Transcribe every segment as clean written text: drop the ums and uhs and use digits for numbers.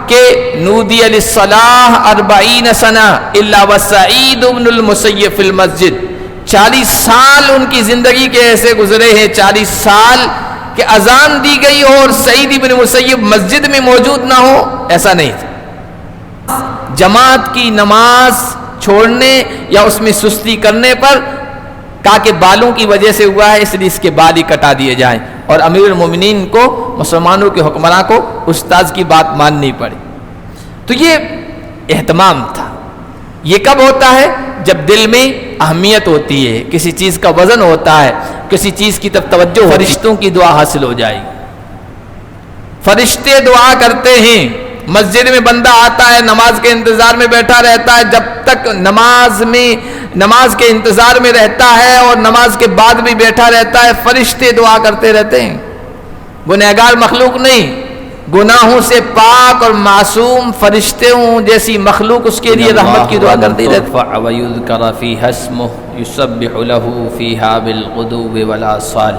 کہ نودی للصلاح 40 سنہ الا وسعید بن المسیب فی المسجد، 40 سال ان کی زندگی کے ایسے گزرے ہیں، 40 سال کہ اذان دی گئی ہو اور سعید بن مسیب مسجد میں موجود نہ ہو، ایسا نہیں تھا۔ جماعت کی نماز چھوڑنے یا اس میں سستی کرنے پر کہا کہ بالوں کی وجہ سے ہوا ہے، اس لیے اس کے بال ہی کٹا دیے جائیں، اور امیر المومنین کو، مسلمانوں کے حکمراں کو استاد کی بات ماننی پڑی۔ تو یہ اہتمام تھا۔ یہ کب ہوتا ہے؟ جب دل میں اہمیت ہوتی ہے، کسی چیز کا وزن ہوتا ہے، کسی چیز کی طرف توجہ، فرشتوں کی دعا حاصل ہو جائے گی۔ فرشتے دعا کرتے ہیں، مسجد میں بندہ آتا ہے، نماز کے انتظار میں بیٹھا رہتا ہے، جب تک نماز کے انتظار میں رہتا ہے اور نماز کے بعد بھی بیٹھا رہتا ہے، فرشتے دعا کرتے رہتے ہیں۔ گنہگار مخلوق نہیں، گناہوں سے پاک اور معصوم فرشتوں جیسی مخلوق اس کے لیے رحمت کی دعا کرتی رہتی ہے۔ وَيُذْكَرَ فِيهَا اسْمُهُ يُسَبِّحُ لَهُ فِيهَا بِالْغُدُوِّ وَالْآصَالِ۔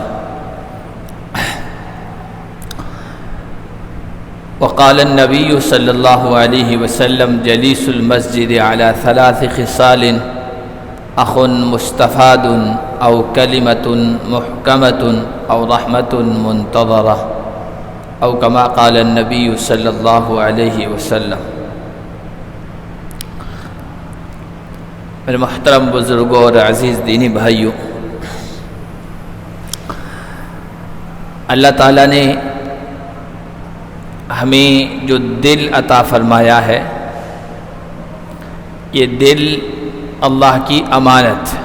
وقال النبي صلى الله عليه وسلم جليس المسجد على 3 خصال: أخ مستفاد أو كلمة محكمة أو رحمة منتظرة، أو كما قال النبي صلى الله عليه وسلم۔ میرے محترم بزرگوں اور عزیز دینی بھائیوں، اللہ تعالیٰ نے ہمیں جو دل عطا فرمایا ہے، یہ دل اللہ کی امانت ہے۔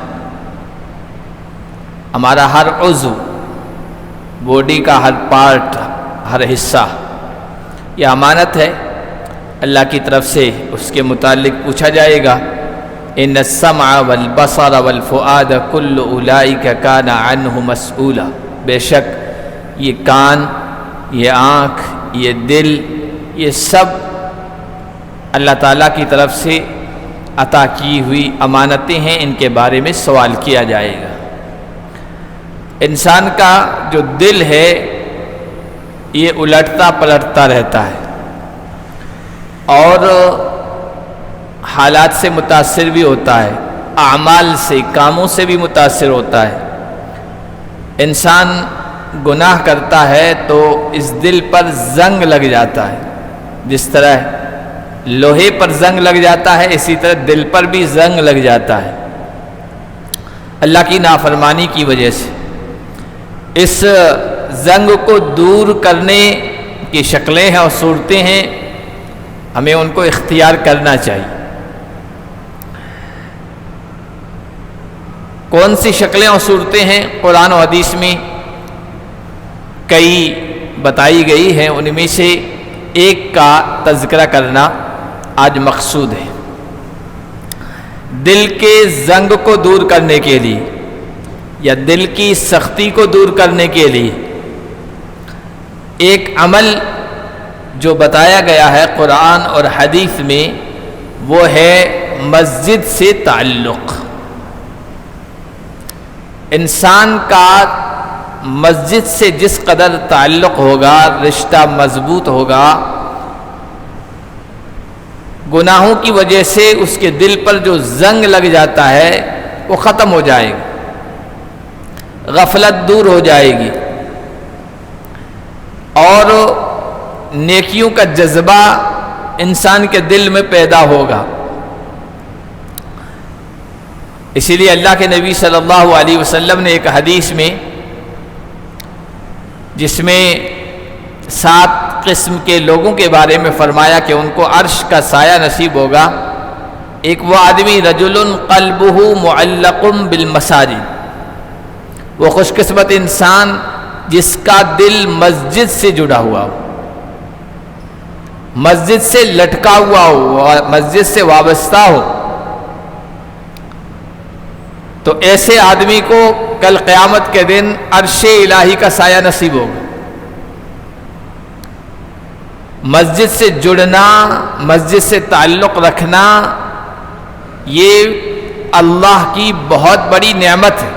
ہمارا ہر عضو، باڈی کا ہر پارٹ، ہر حصہ، یہ امانت ہے اللہ کی طرف سے۔ اس کے متعلق پوچھا جائے گا، ان السمع والبصر والفؤاد کل اولئک کان عنہ مسئولا۔ بے شک یہ کان، یہ آنکھ، یہ دل، یہ سب اللہ تعالیٰ کی طرف سے عطا کی ہوئی امانتیں ہیں، ان کے بارے میں سوال کیا جائے گا۔ انسان کا جو دل ہے یہ الٹتا پلٹتا رہتا ہے اور حالات سے متاثر بھی ہوتا ہے، اعمال سے، کاموں سے بھی متاثر ہوتا ہے۔ انسان گناہ کرتا ہے تو اس دل پر زنگ لگ جاتا ہے، جس طرح لوہے پر زنگ لگ جاتا ہے اسی طرح دل پر بھی زنگ لگ جاتا ہے اللہ کی نافرمانی کی وجہ سے۔ اس زنگ کو دور کرنے کی شکلیں ہیں اور صورتیں ہیں، ہمیں ان کو اختیار کرنا چاہیے۔ کون سی شکلیں اور صورتیں ہیں؟ قرآن و حدیث میں کئی بتائی گئی ہیں، ان میں سے ایک کا تذکرہ کرنا آج مقصود ہے۔ دل کے زنگ کو دور کرنے کے لیے یا دل کی سختی کو دور کرنے کے لیے ایک عمل جو بتایا گیا ہے قرآن اور حدیث میں، وہ ہے مسجد سے تعلق۔ انسان کا مسجد سے جس قدر تعلق ہوگا، رشتہ مضبوط ہوگا، گناہوں کی وجہ سے اس کے دل پر جو زنگ لگ جاتا ہے وہ ختم ہو جائے گا، غفلت دور ہو جائے گی اور نیکیوں کا جذبہ انسان کے دل میں پیدا ہوگا۔ اسی لیے اللہ کے نبی صلی اللہ علیہ وسلم نے ایک حدیث میں، جس میں 7 قسم کے لوگوں کے بارے میں فرمایا کہ ان کو عرش کا سایہ نصیب ہوگا۔ ایک وہ آدمی رجل قلبہ معلق بالمساجد، وہ خوش قسمت انسان جس کا دل مسجد سے جڑا ہوا ہو، مسجد سے لٹکا ہوا ہو، مسجد سے وابستہ ہو۔ تو ایسے آدمی کو کل قیامت کے دن عرش الہی کا سایہ نصیب ہوگا۔ مسجد سے جڑنا، مسجد سے تعلق رکھنا، یہ اللہ کی بہت بڑی نعمت ہے،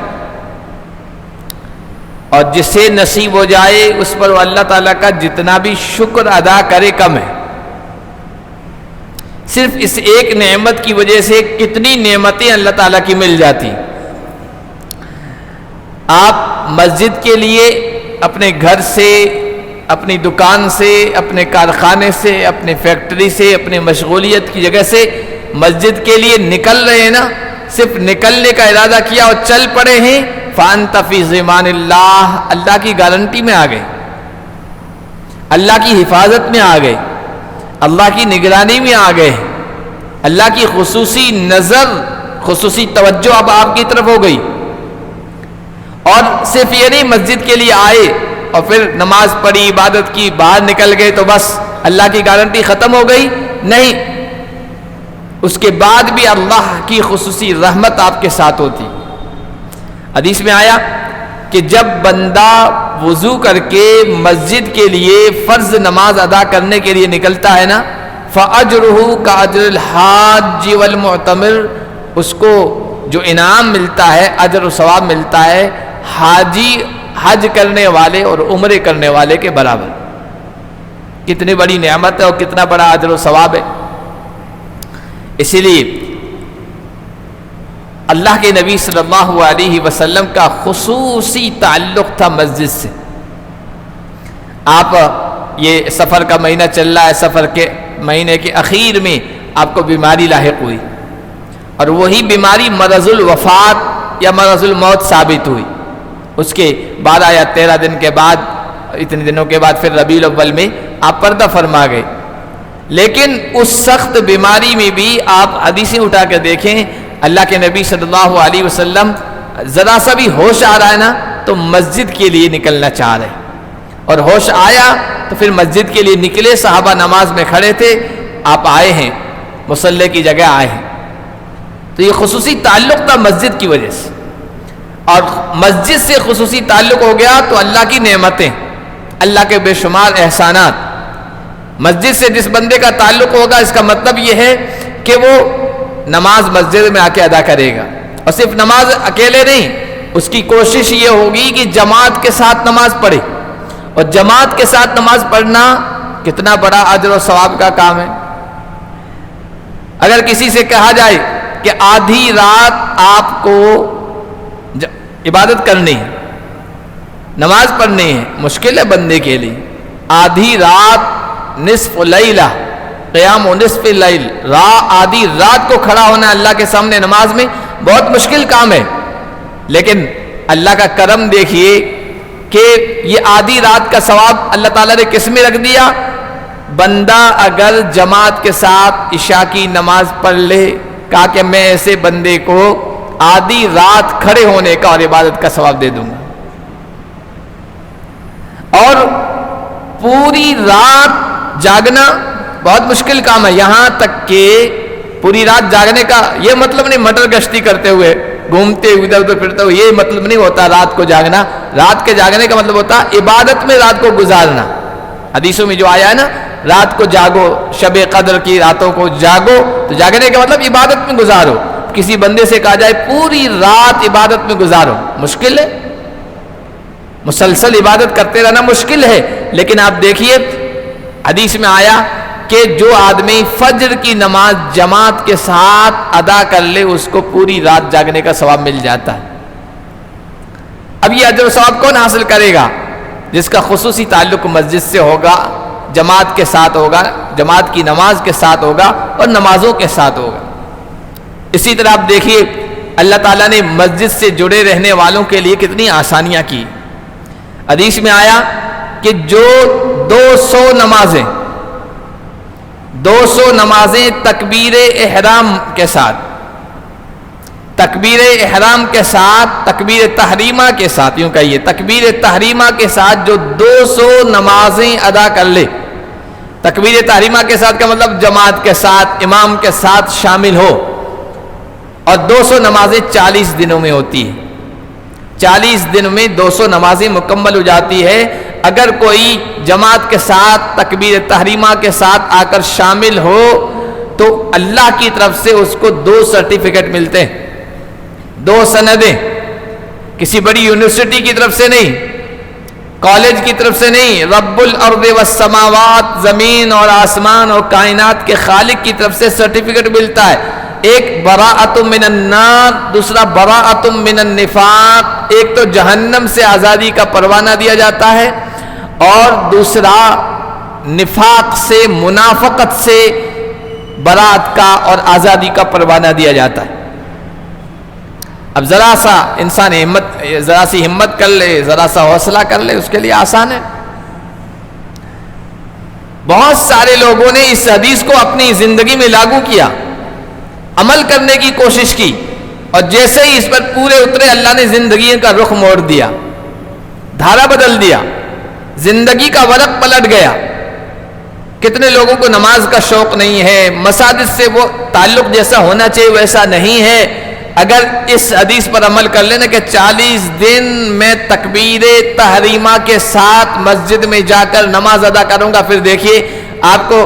اور جسے نصیب ہو جائے اس پر وہ اللہ تعالیٰ کا جتنا بھی شکر ادا کرے کم ہے۔ صرف اس ایک نعمت کی وجہ سے کتنی نعمتیں اللہ تعالیٰ کی مل جاتی. آپ مسجد کے لیے اپنے گھر سے، اپنی دکان سے، اپنے کارخانے سے، اپنے فیکٹری سے، اپنے مشغولیت کی جگہ سے مسجد کے لیے نکل رہے ہیں نا، صرف نکلنے کا ارادہ کیا اور چل پڑے ہیں، فَأَنْتَ فِي ضِمَانِ اللَّهِ، اللہ کی گارنٹی میں آ گئے، اللہ کی حفاظت میں آ گئے، اللہ کی نگرانی میں آ گئے، اللہ کی خصوصی نظر، خصوصی توجہ اب آپ کی طرف ہو گئی. اور صرف یہ نہیں مسجد کے لیے آئے اور پھر نماز پڑھی، عبادت کی، باہر نکل گئے تو بس اللہ کی گارنٹی ختم ہو گئی، نہیں، اس کے بعد بھی اللہ کی خصوصی رحمت آپ کے ساتھ ہوتی. حدیث میں آیا کہ جب بندہ وضو کر کے مسجد کے لیے فرض نماز ادا کرنے کے لیے نکلتا ہے نا، فَأَجْرُهُ كَأَجْرِ الْحَاجِّ وَالْمُعْتَمِرِ، اس کو جو انعام ملتا ہے، اجر و ثواب ملتا ہے، حاجی حج کرنے والے اور عمرے کرنے والے کے برابر. کتنی بڑی نعمت ہے اور کتنا بڑا اجر و ثواب ہے. اسی لیے اللہ کے نبی صلی اللہ علیہ وسلم کا خصوصی تعلق تھا مسجد سے. آپ یہ سفر کا مہینہ چل رہا ہے، سفر کے مہینے کے اخیر میں آپ کو بیماری لاحق ہوئی، اور وہی بیماری مرض الوفات یا مرض الموت ثابت ہوئی. اس کے 12 یا 13 دن کے بعد، اتنے دنوں کے بعد پھر ربیع الاول میں آپ پردہ فرما گئے. لیکن اس سخت بیماری میں بھی آپ حدیثیں اٹھا کر دیکھیں، اللہ کے نبی صلی اللہ علیہ وسلم ذرا سا بھی ہوش آ رہا ہے نا تو مسجد کے لیے نکلنا چاہ رہے، اور ہوش آیا تو پھر مسجد کے لیے نکلے. صحابہ نماز میں کھڑے تھے، آپ آئے ہیں، مصلی کی جگہ آئے ہیں. تو یہ خصوصی تعلق تھا مسجد کی وجہ سے، اور مسجد سے خصوصی تعلق ہو گیا تو اللہ کی نعمتیں، اللہ کے بے شمار احسانات. مسجد سے جس بندے کا تعلق ہوگا، اس کا مطلب یہ ہے کہ وہ نماز مسجد میں آ کے ادا کرے گا، اور صرف نماز اکیلے نہیں، اس کی کوشش یہ ہوگی کہ جماعت کے ساتھ نماز پڑھے. اور جماعت کے ساتھ نماز پڑھنا کتنا بڑا اجر و ثواب کا کام ہے. اگر کسی سے کہا جائے کہ آدھی رات آپ کو عبادت کرنی ہے، نماز پڑھنی ہے، مشکل ہے بندے کے لیے. آدھی رات، نصف لیلہ، قیام و نصف اللیل، آدھی رات کو کھڑا ہونا اللہ کے سامنے نماز میں بہت مشکل کام ہے. لیکن اللہ کا کرم دیکھیے کہ یہ آدھی رات کا ثواب اللہ تعالیٰ نے کس میں رکھ دیا. بندہ اگر جماعت کے ساتھ عشاء کی نماز پڑھ لے، کہا کہ میں ایسے بندے کو آدھی رات کھڑے ہونے کا اور عبادت کا ثواب دے دوں گا. اور پوری رات جاگنا بہت مشکل کام ہے. یہاں تک کہ پوری رات جاگنے کا یہ مطلب نہیں مٹر گشتی کرتے ہوئے، گھومتے ادھر ادھر پھرتے ہوئے، یہ مطلب نہیں ہوتا رات کو جاگنا. رات کے جاگنے کا مطلب ہوتا عبادت میں رات کو گزارنا. حدیثوں میں جو آیا ہے نا، رات کو جاگو، شب قدر کی راتوں کو جاگو، تو جاگنے کا مطلب عبادت میں گزارو. کسی بندے سے کہا جائے پوری رات عبادت میں گزارو، مشکل ہے. مسلسل عبادت کرتے رہنا مشکل ہے. لیکن آپ دیکھیے حدیث میں آیا کہ جو آدمی فجر کی نماز جماعت کے ساتھ ادا کر لے، اس کو پوری رات جاگنے کا ثواب مل جاتا ہے. اب یہ اجر و ثواب کون حاصل کرے گا؟ جس کا خصوصی تعلق مسجد سے ہوگا، جماعت کے ساتھ ہوگا، جماعت کی نماز کے ساتھ ہوگا اور نمازوں کے ساتھ ہوگا. اسی طرح آپ دیکھیے اللہ تعالیٰ نے مسجد سے جڑے رہنے والوں کے لیے کتنی آسانیاں کی. حدیث میں آیا کہ جو 200 نمازیں تکبیر احرام کے ساتھ، تکبیر احرام کے ساتھ، تکبیر تحریمہ کے ساتھ، یوں کہیے تکبیر تحریمہ کے ساتھ جو 200 نمازیں ادا کر لے. تکبیر تحریمہ کے ساتھ کا مطلب جماعت کے ساتھ، امام کے ساتھ شامل ہو. اور 200 نمازیں 40 دنوں میں ہوتی ہیں. 40 دن میں 200 نمازیں مکمل ہو جاتی ہے. اگر کوئی جماعت کے ساتھ تکبیر تحریمہ کے ساتھ آ کر شامل ہو تو اللہ کی طرف سے اس کو 2 سرٹیفکیٹ ملتے ہیں، 2 سندیں. کسی بڑی یونیورسٹی کی طرف سے نہیں، کالج کی طرف سے نہیں، رب الارض والسماوات، زمین اور آسمان اور کائنات کے خالق کی طرف سے سرٹیفکیٹ ملتا ہے. ایک براءۃ من النار، دوسرا براءۃ من النفاق. ایک تو جہنم سے آزادی کا پروانہ دیا جاتا ہے، اور دوسرا نفاق سے، منافقت سے برات کا اور آزادی کا پروانہ دیا جاتا ہے. اب ذرا سا انسان ذرا سی ہمت کر لے، ذرا سا حوصلہ کر لے، اس کے لیے آسان ہے. بہت سارے لوگوں نے اس حدیث کو اپنی زندگی میں لاگو کیا، عمل کرنے کی کوشش کی، اور جیسے ہی اس پر پورے اترے اللہ نے زندگی کا رخ موڑ دیا، دھارا بدل دیا، زندگی کا ورق پلٹ گیا. کتنے لوگوں کو نماز کا شوق نہیں ہے، مساجد سے وہ تعلق جیسا ہونا چاہیے ویسا نہیں ہے. اگر اس حدیث پر عمل کر لینا کہ 40 دن میں تکبیر تحریمہ کے ساتھ مسجد میں جا کر نماز ادا کروں گا، پھر دیکھیے آپ کو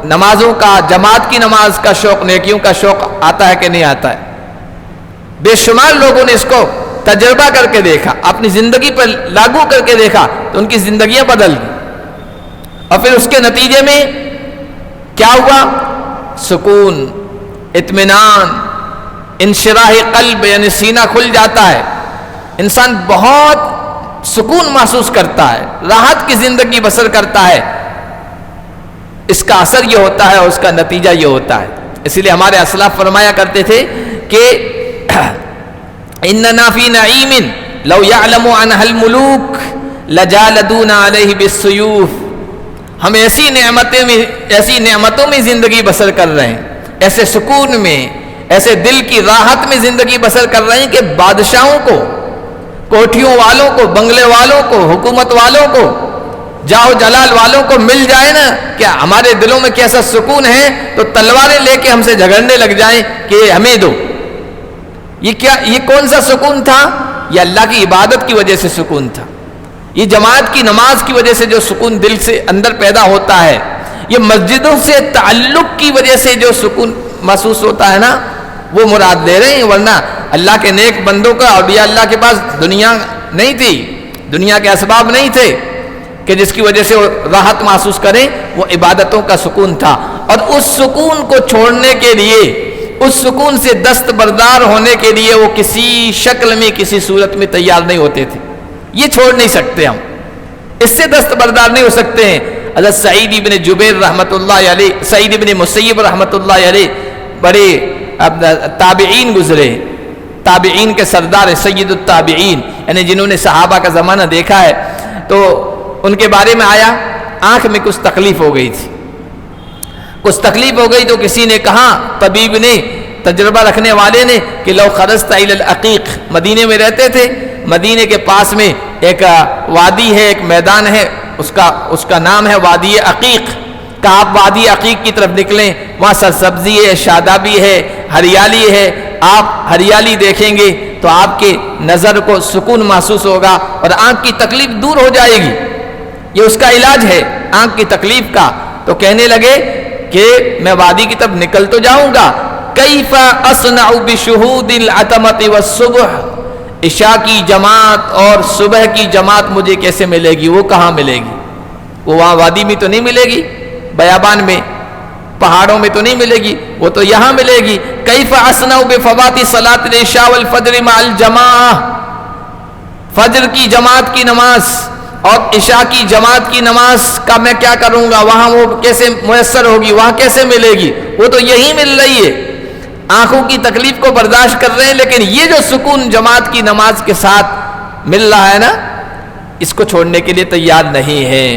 نمازوں کا، جماعت کی نماز کا شوق، نیکیوں کا شوق آتا ہے کہ نہیں آتا ہے. بے شمار لوگوں نے اس کو تجربہ کر کے دیکھا، اپنی زندگی پر لاگو کر کے دیکھا تو ان کی زندگیاں بدل گئی. اور پھر اس کے نتیجے میں کیا ہوا؟ سکون، اطمینان، انشراح قلب، یعنی سینہ کھل جاتا ہے، انسان بہت سکون محسوس کرتا ہے، راحت کی زندگی بسر کرتا ہے. اس کا اثر یہ ہوتا ہے اور اس کا نتیجہ یہ ہوتا ہے. اسی لیے ہمارے اسلاف فرمایا کرتے تھے کہ اننا فی نعیم لو یعلم عنہ الملوک لجالدون علیہ بالسیوف. ہم ایسی نعمتوں میں زندگی بسر کر رہے ہیں، ایسے سکون میں، ایسے دل کی راحت میں زندگی بسر کر رہے ہیں کہ بادشاہوں کو، کوٹھیوں والوں کو، بنگلے والوں کو، حکومت والوں کو، جاہ جلال والوں کو مل جائے نا کیا ہمارے دلوں میں کیسا سکون ہے تو تلواریں لے کے ہم سے جھگڑنے لگ جائیں کہ ہمیں دو. یہ کون سا سکون تھا؟ یہ اللہ کی عبادت کی وجہ سے سکون تھا. یہ جماعت کی نماز کی وجہ سے جو سکون دل سے اندر پیدا ہوتا ہے، یہ مسجدوں سے تعلق کی وجہ سے جو سکون محسوس ہوتا ہے نا، وہ مراد لے رہے ہیں. ورنہ اللہ کے نیک بندوں کا، اولیاء اللہ کے پاس دنیا نہیں تھی، دنیا کے اسباب نہیں تھے کہ جس کی وجہ سے وہ راحت محسوس کریں. وہ عبادتوں کا سکون تھا، اور اس سکون کو چھوڑنے کے لیے، اس سکون سے دستبردار ہونے کے لیے وہ کسی شکل میں، کسی صورت میں تیار نہیں ہوتے تھے. یہ چھوڑ نہیں سکتے، ہم اس سے دستبردار نہیں ہو سکتے ہیں. حضرت سعید ابن جبیر رحمۃ اللہ علیہ، سعید ابن مسیب رحمۃ اللہ علیہ بڑے تابعین گزرے، تابعین کے سردار سید التابعین، یعنی جنہوں نے صحابہ کا زمانہ دیکھا ہے. تو ان کے بارے میں آیا، آنکھ میں کچھ تکلیف ہو گئی تھی، کچھ تکلیف ہو گئی تو کسی نے کہا، طبیب نے، تجربہ رکھنے والے نے، کہ لو خرجت الی العقیق، مدینے میں رہتے تھے، مدینے کے پاس میں ایک وادی ہے، ایک میدان ہے، اس کا نام ہے وادی عقیق. کہ آپ وادی عقیق کی طرف نکلیں، وہاں سرسبزی ہے، شادابی ہے، ہریالی ہے. آپ ہریالی دیکھیں گے تو آپ کے نظر کو سکون محسوس ہوگا اور آنکھ کی تکلیف دور ہو جائے گی. یہ اس کا علاج ہے آنکھ کی تکلیف کا. تو کہنے لگے کہ میں وادی کی طرف نکل تو جاؤں گا، کیف اصنع بشہود العتمۃ والصبح، عشاء کی جماعت اور صبح کی جماعت مجھے کیسے ملے گی؟ وہ کہاں ملے گی؟ وہ وہاں وادی میں تو نہیں ملے گی، بیابان میں، پہاڑوں میں تو نہیں ملے گی، وہ تو یہاں ملے گی. کیف اصنع بفوات صلاۃ العشاء والفجر مع الجماعہ، فجر کی جماعت کی نماز اور عشاء کی جماعت کی نماز کا میں کیا کروں گا؟ وہاں وہ کیسے میسر ہوگی؟ وہاں کیسے ملے گی؟ وہ تو یہی مل رہی ہے. آنکھوں کی تکلیف کو برداشت کر رہے ہیں، لیکن یہ جو سکون جماعت کی نماز کے ساتھ مل رہا ہے نا، اس کو چھوڑنے کے لیے تیار نہیں ہے.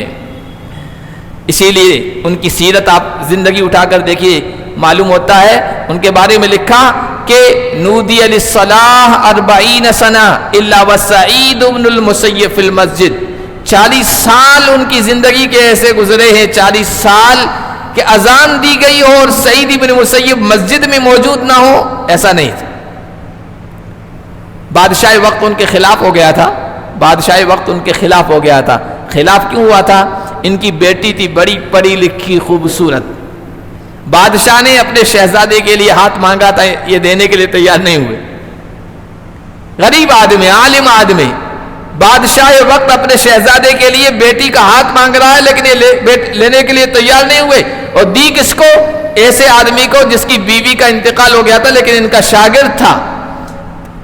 اسی لیے ان کی سیرت آپ زندگی اٹھا کر دیکھیے، معلوم ہوتا ہے. ان کے بارے میں لکھا کہ نودی للصلاۃ 40 سنہ الا وسعید بن المسیب فی المسجد. 40 سال ان کی زندگی کے ایسے گزرے ہیں، 40 سال کہ اذان دی گئی اور سعید بن مسیب مسجد میں موجود نہ ہو، ایسا نہیں تھا. بادشاہ وقت ان کے خلاف ہو گیا تھا، بادشاہ وقت ان کے خلاف ہو گیا تھا. خلاف کیوں ہوا تھا؟ ان کی بیٹی تھی بڑی پڑھی لکھی خوبصورت. بادشاہ نے اپنے شہزادے کے لیے ہاتھ مانگا تھا، یہ دینے کے لیے تیار نہیں ہوئے. غریب آدمی، عالم آدمی، بادشاہ وقت اپنے شہزادے کے لیے بیٹی کا ہاتھ مانگ رہا ہے، لیکن یہ لینے کے لیے تیار نہیں ہوئے، اور دی کس کو؟ ایسے آدمی کو جس کی بیوی کا انتقال ہو گیا تھا لیکن ان کا شاگرد تھا،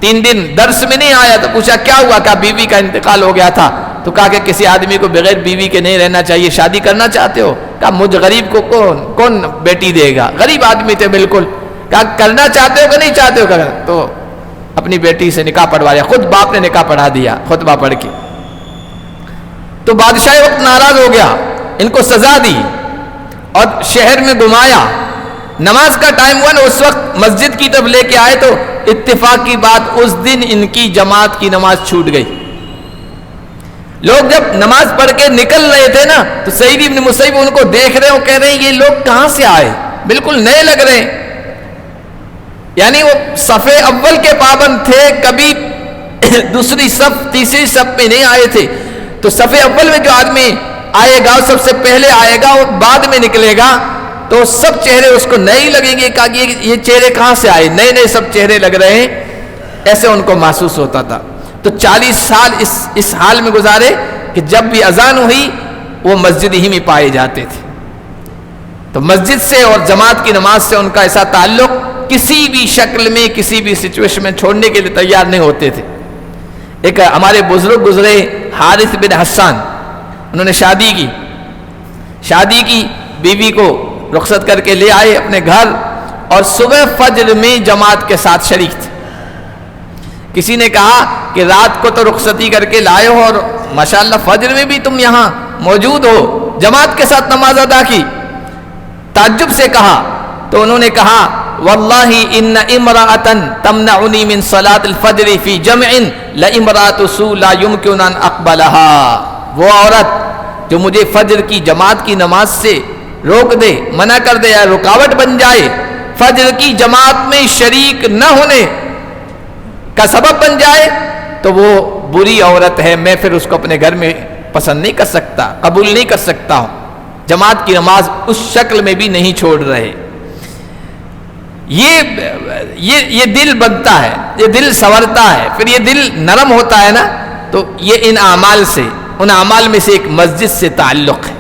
3 دن درس میں نہیں آیا، تو پوچھا کیا ہوا؟ کہا بیوی کا انتقال ہو گیا تھا۔ تو کہا کہ کسی آدمی کو بغیر بیوی کے نہیں رہنا چاہیے، شادی کرنا چاہتے ہو؟ کہا مجھ غریب کو کون بیٹی دے گا؟ غریب آدمی تھے بالکل۔ کہا کرنا چاہتے ہو کہ نہیں چاہتے ہو؟ کہا تو اپنی بیٹی سے نکاح پڑھوا لیا، خود باپ نے نکاح پڑھا دیا خطبہ پڑھ کے۔ تو بادشاہ وقت ناراض ہو گیا، ان کو سزا دی اور شہر میں گھمایا۔ نماز کا ٹائم ہوا نا، اس وقت مسجد کی طرف لے کے آئے تو اتفاق کی بات اس دن ان کی جماعت کی نماز چھوٹ گئی۔ لوگ جب نماز پڑھ کے نکل رہے تھے نا تو سعید ابن مسیب ان کو دیکھ رہے ہیں، کہہ رہے ہیں یہ لوگ کہاں سے آئے، بالکل نئے لگ رہے ہیں۔ یعنی وہ صف اول کے پابند تھے، کبھی دوسری صف تیسری صف میں نہیں آئے تھے، تو صف اول میں جو آدمی آئے گا سب سے پہلے آئے گا، وہ بعد میں نکلے گا، تو سب چہرے اس کو نئے لگیں گے۔ کہا کہ یہ چہرے کہاں سے آئے، نئے نئے سب چہرے لگ رہے ہیں، ایسے ان کو محسوس ہوتا تھا۔ تو 40 سال اس حال میں گزارے کہ جب بھی اذان ہوئی وہ مسجد ہی میں پائے جاتے تھے۔ تو مسجد سے اور جماعت کی نماز سے ان کا ایسا تعلق، کسی بھی شکل میں کسی بھی سچویشن میں چھوڑنے کے لیے تیار نہیں ہوتے تھے۔ ایک ہمارے بزرگ گزرے حارث بن حسان، انہوں نے شادی کی بیوی کو رخصت کر کے لے آئے اپنے گھر، اور صبح فجر میں جماعت کے ساتھ شریک تھے۔ کسی نے کہا کہ رات کو تو رخصتی کر کے لائے ہو اور ماشاءاللہ فجر میں بھی تم یہاں موجود ہو، جماعت کے ساتھ نماز ادا کی۔ تعجب سے کہا تو انہوں نے کہا واللہ ان امرأة تمنعنی من صلاة الفجر فی جمع لامرأة سوء لا يمکن ان اقبلها۔ وہ عورت جو مجھے فجر کی جماعت کی نماز سے روک دے، منع کر دے یا رکاوٹ بن جائے، فجر کی جماعت میں شریک نہ ہونے کا سبب بن جائے، تو وہ بری عورت ہے، میں پھر اس کو اپنے گھر میں پسند نہیں کر سکتا، قبول نہیں کر سکتا ہوں۔ جماعت کی نماز اس شکل میں بھی نہیں چھوڑ رہے۔ یہ دل بنتا ہے، یہ دل سنورتا ہے، پھر یہ دل نرم ہوتا ہے نا، تو یہ ان اعمال میں سے ایک مسجد سے تعلق ہے۔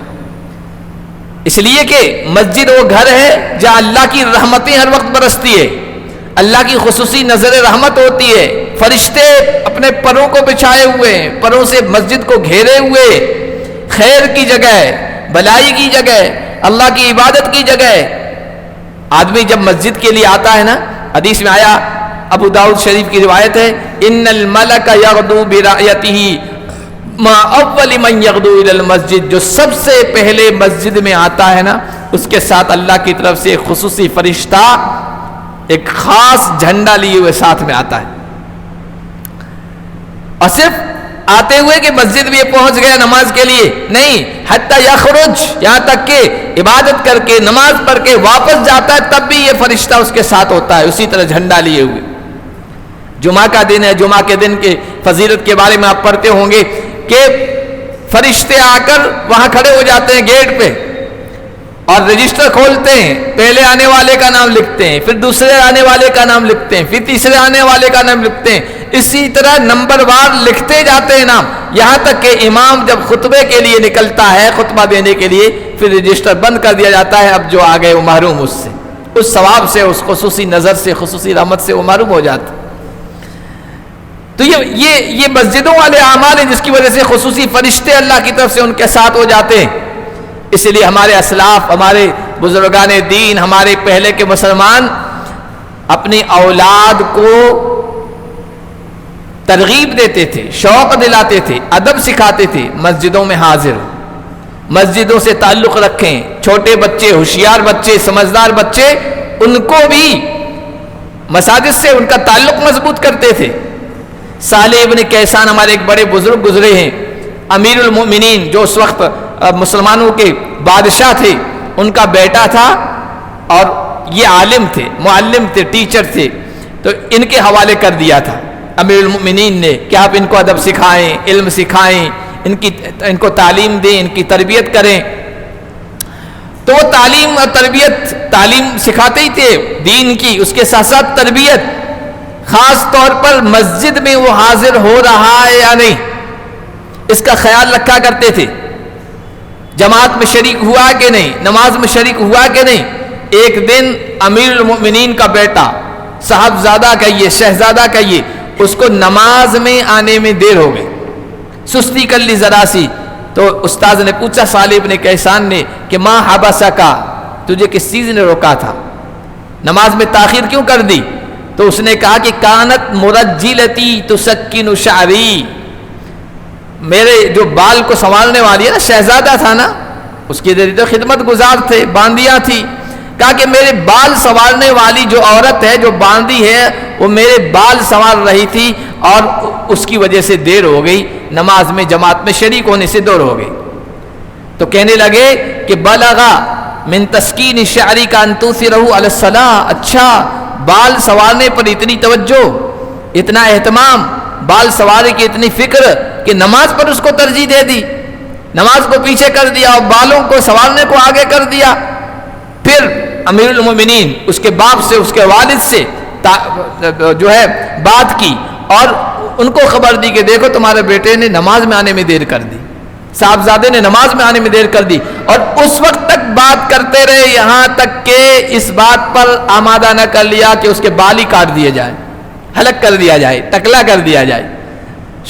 اس لیے کہ مسجد وہ گھر ہے جہاں اللہ کی رحمتیں ہر وقت برستی ہے، اللہ کی خصوصی نظر رحمت ہوتی ہے، فرشتے اپنے پروں کو بچھائے ہوئے ہیں، پروں سے مسجد کو گھیرے ہوئے، خیر کی جگہ ہے، بلائی کی جگہ ہے، اللہ کی عبادت کی جگہ ہے۔ آدمی جب مسجد کے لیے آتا ہے نا، حدیث میں آیا، ابو داؤد شریف کی روایت ہے، ان الملک یغدو برایتہ ما اول من یغدو الی المسجد، جو سب سے پہلے مسجد میں آتا ہے نا، اس کے ساتھ اللہ کی طرف سے ایک خصوصی فرشتہ ایک خاص جھنڈا لیے ہوئے ساتھ میں آتا ہے، اور صرف آتے ہوئے کہ مسجد میں پہنچ گیا نماز کے لیے نہیں، حتی یخرج، یہاں تک کہ عبادت کر کے نماز پڑھ کے واپس جاتا ہے تب بھی یہ فرشتہ اس کے ساتھ ہوتا ہے، اسی طرح جھنڈا لیے ہوئے۔ جمعہ کا دن ہے، جمعہ کے دن کے فضیلت کے بارے میں آپ پڑھتے ہوں گے کہ فرشتے آ کر وہاں کھڑے ہو جاتے ہیں گیٹ پہ اور رجسٹر کھولتے ہیں، پہلے آنے والے کا نام لکھتے ہیں، پھر دوسرے آنے والے کا نام لکھتے ہیں، پھر تیسرے آنے والے کا نام لکھتے ہیں، اسی طرح نمبر وار لکھتے جاتے ہیں نام، یہاں تک کہ امام جب خطبے کے لیے نکلتا ہے خطبہ دینے کے لیے، پھر رجسٹر بند کر دیا جاتا ہے، اب جو آ گئے وہ محروم اس سے، اس ثواب سے، اس خصوصی نظر سے، خصوصی رحمت سے وہ محروم ہو جاتا۔ تو یہ مسجدوں والے اعمال ہیں جس کی وجہ سے خصوصی فرشتے اللہ کی طرف سے ان کے ساتھ ہو جاتے ہیں۔ اس لیے ہمارے اسلاف، ہمارے بزرگان دین، ہمارے پہلے کے مسلمان اپنی اولاد کو ترغیب دیتے تھے، شوق دلاتے تھے، ادب سکھاتے تھے، مسجدوں میں حاضر، مسجدوں سے تعلق رکھیں، چھوٹے بچے، ہوشیار بچے، سمجھدار بچے، ان کو بھی مساجد سے ان کا تعلق مضبوط کرتے تھے۔ صالح ابن کیسان ہمارے ایک بڑے بزرگ گزرے ہیں، امیر المؤمنین، جو اس وقت مسلمانوں کے بادشاہ تھے، ان کا بیٹا تھا اور یہ عالم تھے، معلم تھے، ٹیچر تھے، تو ان کے حوالے کر دیا تھا امیر المؤمنین نے کہ آپ ان کو ادب سکھائیں، علم سکھائیں، ان کو تعلیم دیں، ان کی تربیت کریں۔ تو وہ تعلیم اور تربیت، تعلیم سکھاتے ہی تھے دین کی، اس کے ساتھ ساتھ تربیت، خاص طور پر مسجد میں وہ حاضر ہو رہا ہے یا نہیں، اس کا خیال رکھا کرتے تھے. جماعت میں شریک ہوا کہ نہیں, نماز میں شریک ہوا کہ نہیں. ایک دن امیر المؤمنین کا بیٹا, صاحبزادہ کہیے, شہزادہ کہیے, اس کو نماز میں آنے میں دیر ہو گئی, سستی کر لی ذرا سی. تو استاذ نے پوچھا, صالح ابن کیسان نے, کہ ما حبسکا, تجھے کس چیز نے روکا تھا, نماز میں تاخیر کیوں کر دی؟ تو اس نے کہا کہ کانت مرجلتی تسکن شعری, میرے جو بال کو سنوارنے والی ہے نا, شہزادہ تھا نا, اس کی تو خدمت گزار تھے, باندیاں تھی. کہا کہ میرے بال سنوارنے والی جو عورت ہے, جو باندی ہے, وہ میرے بال سنوار رہی تھی اور اس کی وجہ سے دیر ہو گئی, نماز میں جماعت میں شریک ہونے سے دور ہو گئی. تو کہنے لگے کہ بلغا من تسکین شعری کا ان توثرہ علی الصلاۃ, اچھا بال سنوارنے پر اتنی توجہ, اتنا اہتمام, بال سنوارنے کی اتنی فکر کہ نماز پر اس کو ترجیح دے دی, نماز کو پیچھے کر دیا اور بالوں کو سنوارنے کو آگے کر دیا. پھر امیر المومنین اس کے باپ سے, اس کے والد سے جو ہے بات کی اور ان کو خبر دی کہ دیکھو تمہارے بیٹے نے نماز میں آنے میں دیر کر دی, صاحبزادے نے نماز میں آنے میں دیر کر دی. اور اس وقت تک بات کرتے رہے یہاں تک کہ اس بات پر آمادہ نہ کر لیا کہ اس کے بال ہی کاٹ دیے جائے, ہلک کر دیا جائے, ٹکلا کر دیا جائے.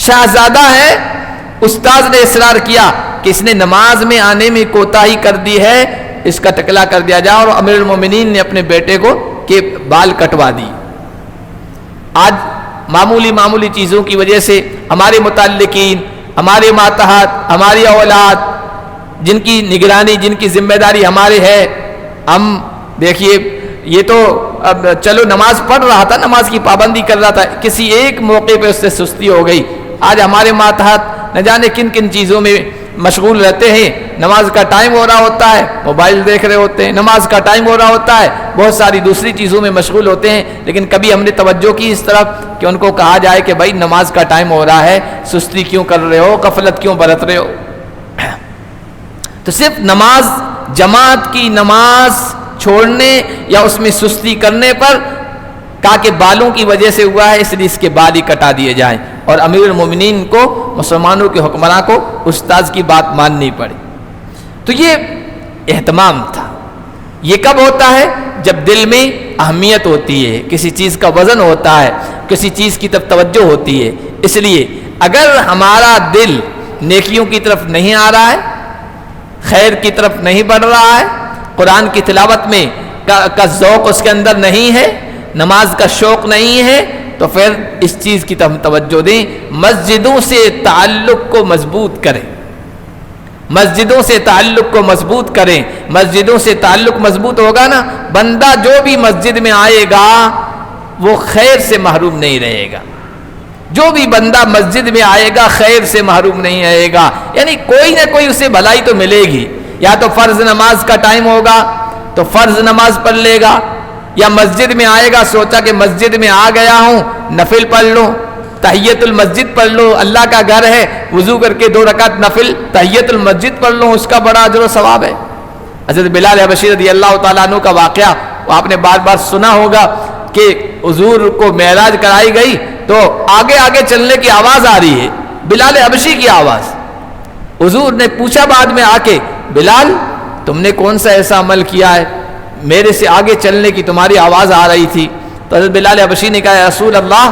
شہزادہ ہے, استاذ نے اصرار کیا کہ اس نے نماز میں آنے میں کوتاہی کر دی ہے, اس کا ٹکلا کر دیا جائے. اور امیر المومنین نے اپنے بیٹے کو کہ بال کٹوا دی. آج معمولی چیزوں کی وجہ سے ہمارے متعلقین, ہمارے ماتحت, ہماری اولاد, جن کی نگرانی, جن کی ذمہ داری ہمارے ہے, ہم دیکھیے یہ تو اب چلو نماز پڑھ رہا تھا, نماز کی پابندی کر رہا تھا, کسی ایک موقع پہ اس سے سستی ہو گئی. آج ہمارے ماتحت نہ جانے کن کن چیزوں میں مشغول رہتے ہیں. نماز کا ٹائم ہو رہا ہوتا ہے, موبائل دیکھ رہے ہوتے ہیں, نماز کا ٹائم ہو رہا ہوتا ہے, بہت ساری دوسری چیزوں میں مشغول ہوتے ہیں. لیکن کبھی ہم نے توجہ کی اس طرف کہ ان کو کہا جائے کہ بھائی نماز کا ٹائم ہو رہا ہے, سستی کیوں کر رہے ہو, غفلت کیوں برت رہے ہو. تو صرف نماز, جماعت کی نماز چھوڑنے یا اس میں سستی کرنے پر کہا کہ بالوں کی وجہ سے ہوا ہے, اس لیے اس کے بال ہی کٹا دیے جائیں. اور امیر المومنین کو, مسلمانوں کے حکمراں کو استاذ کی بات ماننی پڑی. تو یہ اہتمام تھا. یہ کب ہوتا ہے؟ جب دل میں اہمیت ہوتی ہے, کسی چیز کا وزن ہوتا ہے, کسی چیز کی طرف توجہ ہوتی ہے. اس لیے اگر ہمارا دل نیکیوں کی طرف نہیں آ رہا ہے, خیر کی طرف نہیں بڑھ رہا ہے, قرآن کی تلاوت میں کا ذوق اس کے اندر نہیں ہے, نماز کا شوق نہیں ہے, تو پھر اس چیز کی طرف توجہ دیں. مسجدوں سے تعلق کو مضبوط کریں, مسجدوں سے تعلق کو مضبوط کریں. مسجدوں سے تعلق مضبوط ہوگا نا, بندہ جو بھی مسجد میں آئے گا وہ خیر سے محروم نہیں رہے گا. جو بھی بندہ مسجد میں آئے گا خیر سے محروم نہیں رہے گا. یعنی کوئی نہ کوئی اسے بھلائی تو ملے گی. یا تو فرض نماز کا ٹائم ہوگا تو فرض نماز پڑھ لے گا, یا مسجد میں آئے گا, سوچا کہ مسجد میں آ گیا ہوں, نفل پڑھ لو, تحیت المسجد پڑھ لو, اللہ کا گھر ہے, وضو کر کے 2 رکعت نفل تحیت المسجد پڑھ لو, اس کا بڑا اجر و ثواب ہے. حضرت بلال حبشی رضی اللہ تعالیٰ عنہ کا واقعہ وہ آپ نے بار بار سنا ہوگا کہ حضور کو معراج کرائی گئی تو آگے آگے چلنے کی آواز آ رہی ہے, بلال حبشی کی آواز. حضور نے پوچھا بعد میں آ کے, بلال تم نے کون سا ایسا عمل کیا ہے, میرے سے آگے چلنے کی تمہاری آواز آ رہی تھی. تو حضرت بلال حبشی نے کہا, یا رسول اللہ,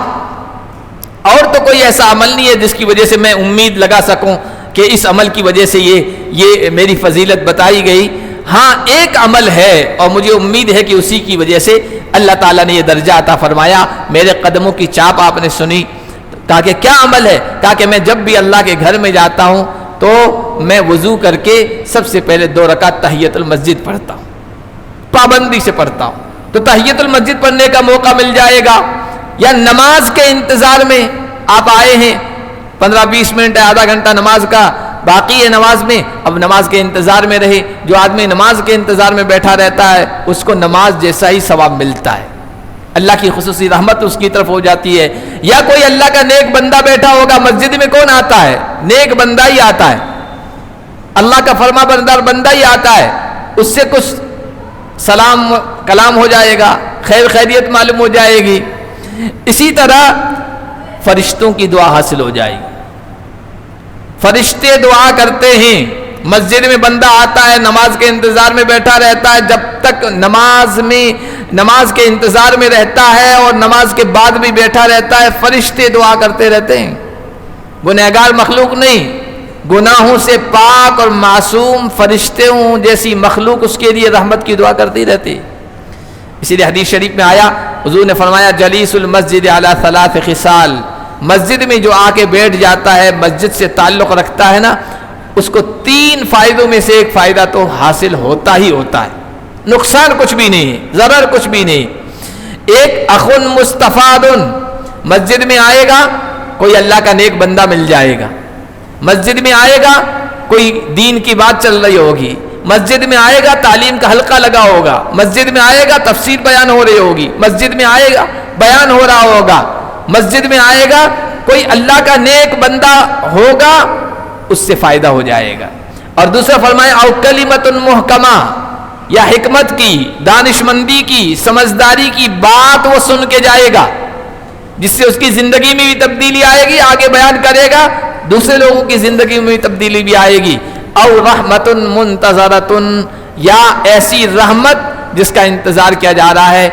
اور تو کوئی ایسا عمل نہیں ہے جس کی وجہ سے میں امید لگا سکوں کہ اس عمل کی وجہ سے یہ میری فضیلت بتائی گئی. ہاں ایک عمل ہے اور مجھے امید ہے کہ اسی کی وجہ سے اللہ تعالیٰ نے یہ درجہ عطا فرمایا, میرے قدموں کی چاپ آپ نے سنی. کہا کہ کیا عمل ہے؟ کہا کہ میں جب بھی اللہ کے گھر میں جاتا ہوں تو میں وضو کر کے سب سے پہلے 2 رکعت تحیت المسجد پڑھتا ہوں, پابندی سے پڑھتا ہوں. تو تحیت المسجد پڑھنے کا موقع مل جائے گا. یا نماز کے انتظار میں آپ آئے ہیں, 15-20 منٹ ہے, آدھا گھنٹہ نماز کا باقی ہے نماز میں, اب نماز کے انتظار میں رہے. جو آدمی نماز کے انتظار میں بیٹھا رہتا ہے اس کو نماز جیسا ہی ثواب ملتا ہے, اللہ کی خصوصی رحمت اس کی طرف ہو جاتی ہے. یا کوئی اللہ کا نیک بندہ بیٹھا ہوگا, مسجد میں کون آتا ہے؟ نیک بندہ ہی آتا ہے, اللہ کا فرما بردار بندہ ہی آتا ہے. اس سے کچھ سلام کلام ہو جائے گا, خیر خیریت معلوم ہو جائے گی. اسی طرح فرشتوں کی دعا حاصل ہو جائے گی. فرشتے دعا کرتے ہیں. مسجد میں بندہ آتا ہے, نماز کے انتظار میں بیٹھا رہتا ہے, جب تک نماز کے انتظار میں رہتا ہے اور نماز کے بعد بھی بیٹھا رہتا ہے, فرشتے دعا کرتے رہتے ہیں. گنہگار مخلوق نہیں, گناہوں سے پاک اور معصوم فرشتوں جیسی مخلوق اس کے لیے رحمت کی دعا کرتی رہتی. اسی لیے حدیث شریف میں آیا, حضور نے فرمایا جلیس المسجد علی ثلاث خصال, مسجد میں جو آ کے بیٹھ جاتا ہے, مسجد سے تعلق رکھتا ہے نا, اس کو 3 فائدوں میں سے ایک فائدہ تو حاصل ہوتا ہی ہوتا ہے, نقصان کچھ بھی نہیں ہے, ضرر کچھ بھی نہیں. ایک اخن مستفاد, مسجد میں آئے گا کوئی اللہ کا نیک بندہ مل جائے گا, مسجد میں آئے گا کوئی دین کی بات چل رہی ہوگی, مسجد میں آئے گا تعلیم کا حلقہ لگا ہوگا, مسجد میں آئے گا تفسیر بیان ہو رہی ہوگی, مسجد میں آئے گا بیان ہو رہا ہوگا, مسجد میں آئے گا کوئی اللہ کا نیک بندہ ہوگا, اس سے فائدہ ہو جائے گا. اور دوسرا فرمایا او کلمۃ محکمہ, یا حکمت کی, دانشمندی کی, سمجھداری کی بات وہ سن کے جائے گا, جس سے اس کی زندگی میں بھی تبدیلی آئے گی, آگے بیان کرے گا, دوسرے لوگوں کی زندگی میں بھی تبدیلی بھی آئے گی. او رحمت منتظرۃ, یا ایسی رحمت جس کا انتظار کیا جا رہا ہے,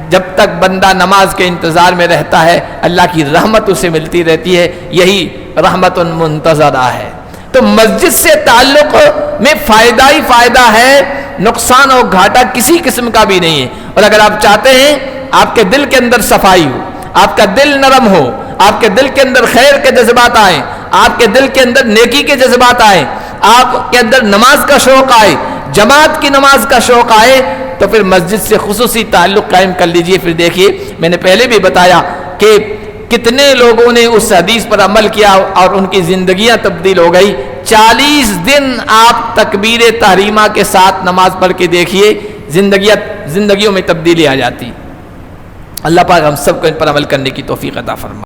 جب تک بندہ نماز کے انتظار میں رہتا ہے اللہ کی رحمت اسے ملتی رہتی ہے, یہی رحمت منتظرہ ہے. تو مسجد سے تعلق میں فائدہ ہی فائدہ ہے, نقصان اور گھاٹا کسی قسم کا بھی نہیں ہے. اور اگر آپ چاہتے ہیں آپ کے دل کے اندر صفائی ہو, آپ کا دل نرم ہو, آپ کے دل کے اندر خیر کے جذبات آئیں, آپ کے دل کے اندر نیکی کے جذبات آئیں, آپ کے اندر نماز کا شوق آئے, جماعت کی نماز کا شوق آئے, تو پھر مسجد سے خصوصی تعلق قائم کر لیجئے. پھر دیکھیے میں نے پہلے بھی بتایا کہ کتنے لوگوں نے اس حدیث پر عمل کیا اور ان کی زندگیاں تبدیل ہو گئی. 40 دن آپ تکبیر تحریمہ کے ساتھ نماز پڑھ کے دیکھیے, زندگیوں میں تبدیلی آ جاتی. اللہ پاک ہم سب کو ان پر عمل کرنے کی توفیق عطا فرمائے.